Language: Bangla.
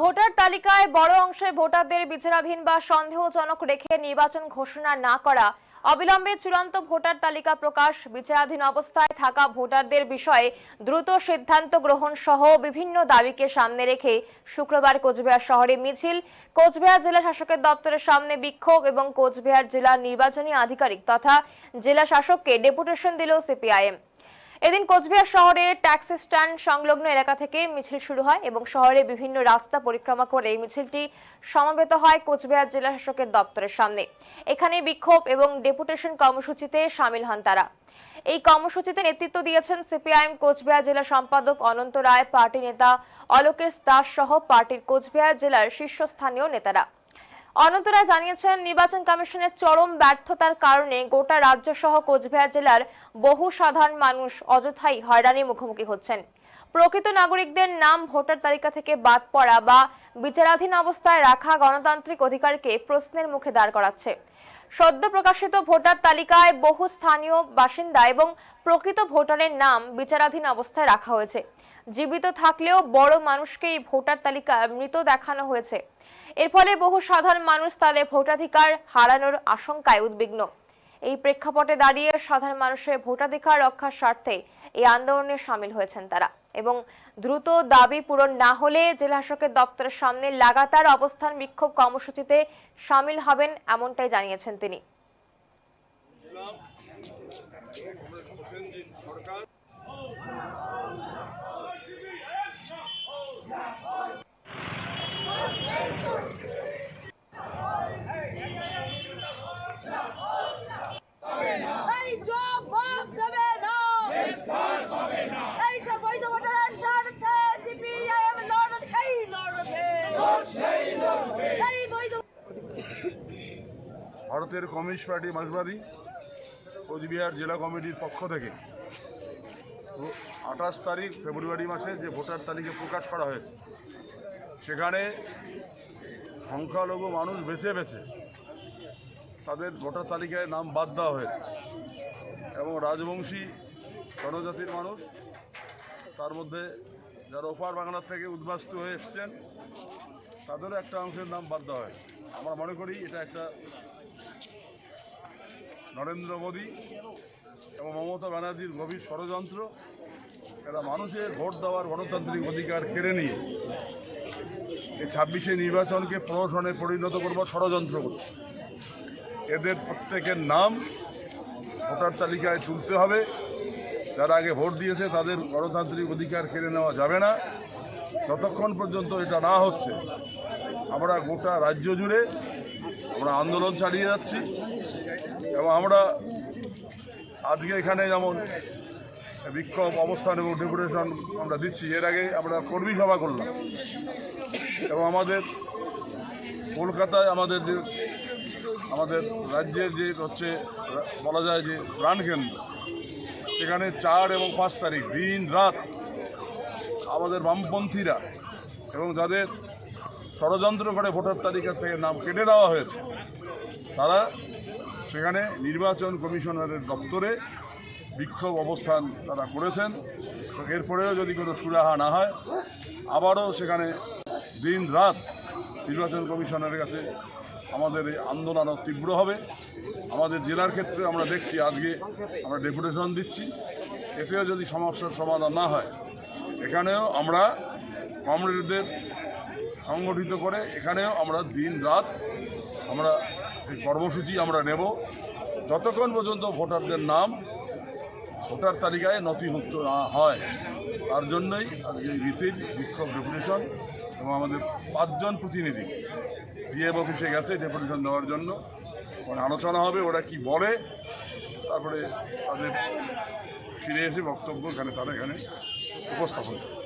ভোটার তালিকায় বড় অংশের ভোটারদের বিচারাধীন বা সন্দেহজনক রেখে নির্বাচন ঘোষণা না করা, অবিলম্বে চূড়ান্ত ভোটার তালিকা প্রকাশ, বিচারাধীন অবস্থায় থাকা ভোটারদের বিষয়ে দ্রুত সিদ্ধান্ত গ্রহণ সহ বিভিন্ন দাবিকে সামনে রেখে শুক্রবার কোচবিহার শহরে মিছিল, কোচবিহার জেলা শাসকের দপ্তরের সামনে বিক্ষোভ এবং কোচবিহার জেলার নির্বাচনী আধিকারিক তথা জেলা শাসককে ডেপুটেশন দিল সিপিআইএম। এদিন কোচবিহার শহরে ট্যাক্সি স্ট্যান্ড সংলগ্ন এলাকা থেকে মিছিল শুরু হয় এবং শহরে বিভিন্ন রাস্তা পরিক্রমা করে মিছিলটি সমবেত হয় কোচবিহার জেলা শাসকের দপ্তরের সামনে। এখানে বিক্ষোভ এবং ডেপুটেশন কর্মসূচিতে শামিল হন তারা। এই কর্মসূচিতে নেতৃত্ব দিয়েছেন সিপিআইএম কোচবিহার জেলা সম্পাদক অনন্ত রায়, পার্টি নেতা অলোকেশ দাস সহ পার্টির কোচবিহার জেলার শীর্ষস্থানীয় নেতারা। অনন্ত রায় জানিয়েছেন, নির্বাচন কমিশনের চরম ব্যর্থতার কারণে গোটা রাজ্য সহ কোচবিহার জেলার বহু সাধারণ মানুষ অযথাই হয়রানির মুখোমুখি হচ্ছেন। প্রকৃত নাগরিকদের নাম ভোটার তালিকা থেকে বাদ পড়া বা বিচারাধীন অবস্থায় রাখা গণতান্ত্রিক অধিকারকে প্রশ্নের মুখে দাঁড় করাচ্ছে। সদ্য প্রকাশিত ভোটার তালিকায় বহু স্থানীয় বাসিন্দা এবং প্রকৃত ভোটারের নাম বিচারাধীন অবস্থায় রাখা হয়েছে। জীবিত থাকলেও বড় মানুষকেই ভোটার তালিকায় মৃত দেখানো হয়েছে। এর ফলে বহু সাধারণ মানুষ তাদের ভোটাধিকার হারানোর আশঙ্কায় উদ্বিগ্ন। এই প্রেক্ষাপটে দাঁড়িয়ে সাধারণ মানুষের ভোটাধিকার রক্ষার স্বার্থে এই আন্দোলনে সামিল হয়েছেন তারা এবং দ্রুত দাবি পূরণ না হলে জেলা শাসকের দপ্তরের সামনে লাগাতার অবস্থান বিক্ষোভ কর্মসূচিতে সামিল হবেন, এমনটাই জানিয়েছেন তিনি। ভারতের কমিউনিস্ট পার্টি মার্ক্সবাদী কোচবিহার জেলা কমিটির পক্ষ থেকে 28 তারিখ ফেব্রুয়ারি মাসে যে ভোটার তালিকা প্রকাশ করা হয়েছে, সেখানে সংখ্যালঘু মানুষ বেছে বেছে তাদের ভোটার তালিকায় নাম বাদ দেওয়া হয়েছে এবং রাজবংশী জনজাতির মানুষ, তার মধ্যে যারা ওপার বাংলার থেকে উদ্বাস্তু হয়ে এসছেন, তাদেরও একটা অংশের নাম বাদ দেওয়া হয়েছে। আমরা মনে করি এটা একটা নরেন্দ্র মোদী এবং মমতা ব্যানার্জির গভীর ষড়যন্ত্র। এরা মানুষের ভোট দেওয়ার গণতান্ত্রিক অধিকার কেড়ে নিয়ে এই 26শে নির্বাচনকে প্রহসনে পরিণত করবার ষড়যন্ত্র করছে। এদের প্রত্যেকের নাম ভোটার তালিকায় তুলতে হবে। যারা আগে ভোট দিয়েছে তাদের গণতান্ত্রিক অধিকার কেড়ে নেওয়া যাবে না। যতক্ষণ পর্যন্ত এটা না হচ্ছে, আমরা গোটা রাজ্য জুড়ে আমরা আন্দোলন চালিয়ে যাচ্ছি এবং আমরা আজকে এখানে যেমন বিক্ষোভ অবস্থান এবং ডেপুটেশন আমরা দিচ্ছি, এর আগে আমরা কর্মী সভা করলাম এবং আমাদের কলকাতায় আমাদের রাজ্যের যে হচ্ছে বলা যায় যে প্রাণকেন্দ্র, সেখানে 4 এবং 5 তারিখ দিন রাত আমাদের বামপন্থীরা এবং যাদের ষড়যন্ত্র করে ভোটার তালিকা থেকে নাম কেটে দেওয়া হয়েছে, তারা সেখানে নির্বাচন কমিশনারের দপ্তরে বিক্ষোভ অবস্থান তারা করেছেন। এরপরেও যদি কোনো সুরাহা না হয়, আবারও সেখানে দিন রাত নির্বাচন কমিশনারের কাছে আমাদের এই আন্দোলন তীব্র হবে। আমাদের জেলার ক্ষেত্রে আমরা দেখছি, আজকে আমরা ডেপুটেশন দিচ্ছি। এতেও যদি সমস্যার সমাধান না হয়, এখানেও আমরা কমরেডদের সংগঠিত করে এখানেও আমরা দিন রাত আমরা এই কর্মসূচি আমরা নেব, যতক্ষণ পর্যন্ত ভোটারদের নাম ভোটার তালিকায় নথিভুক্ত না হয়। তার জন্যই আজকে এই মিছিল, বিক্ষোভ, ডেপুটেশন এবং আমাদের 5 জন প্রতিনিধি ডিএম অফিসে গেছে ডেপুটেশন দেওয়ার জন্য। মানে আলোচনা হবে, ওরা কি বলে, তারপরে তাদের ফিরে এসে বক্তব্য তারা এখানে উপস্থাপন করে।